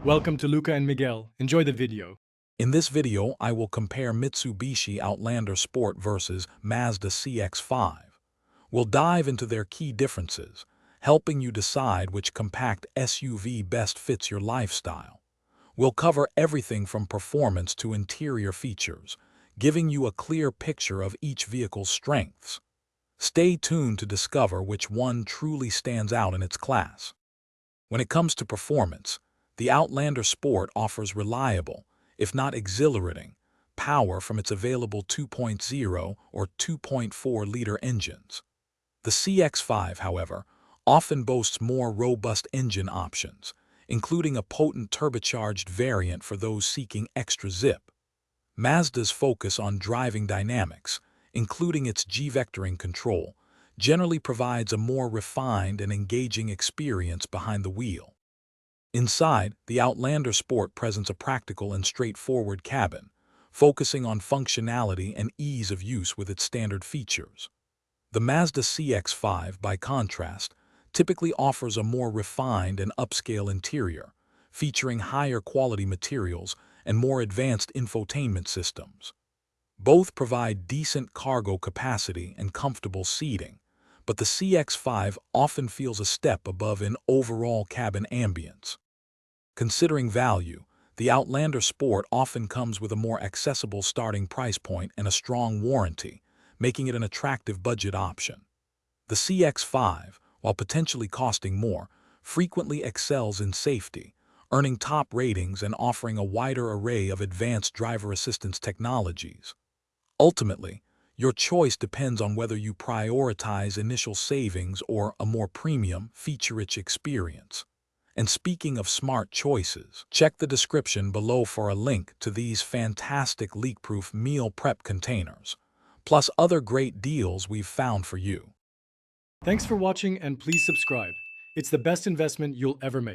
Welcome to Luca and Miguel. Enjoy the video. In this video, I will compare Mitsubishi Outlander Sport versus Mazda CX-5. We'll dive into their key differences, helping you decide which compact SUV best fits your lifestyle. We'll cover everything from performance to interior features, giving you a clear picture of each vehicle's strengths. Stay tuned to discover which one truly stands out in its class. When it comes to performance, the Outlander Sport offers reliable, if not exhilarating, power from its available 2.0 or 2.4-liter engines. The CX-5, however, often boasts more robust engine options, including a potent turbocharged variant for those seeking extra zip. Mazda's focus on driving dynamics, including its G-vectoring control, generally provides a more refined and engaging experience behind the wheel. Inside, the Outlander Sport presents a practical and straightforward cabin, focusing on functionality and ease of use with its standard features. The Mazda CX-5, by contrast, typically offers a more refined and upscale interior, featuring higher quality materials and more advanced infotainment systems. Both provide decent cargo capacity and comfortable seating, but the CX-5 often feels a step above in overall cabin ambience. Considering value, the Outlander Sport often comes with a more accessible starting price point and a strong warranty, making it an attractive budget option. The CX-5, while potentially costing more, frequently excels in safety, earning top ratings and offering a wider array of advanced driver assistance technologies. Ultimately, your choice depends on whether you prioritize initial savings or a more premium, feature-rich experience. And speaking of smart choices, check the description below for a link to these fantastic leak-proof meal prep containers, plus other great deals we've found for you. Thanks for watching and please subscribe. It's the best investment you'll ever make.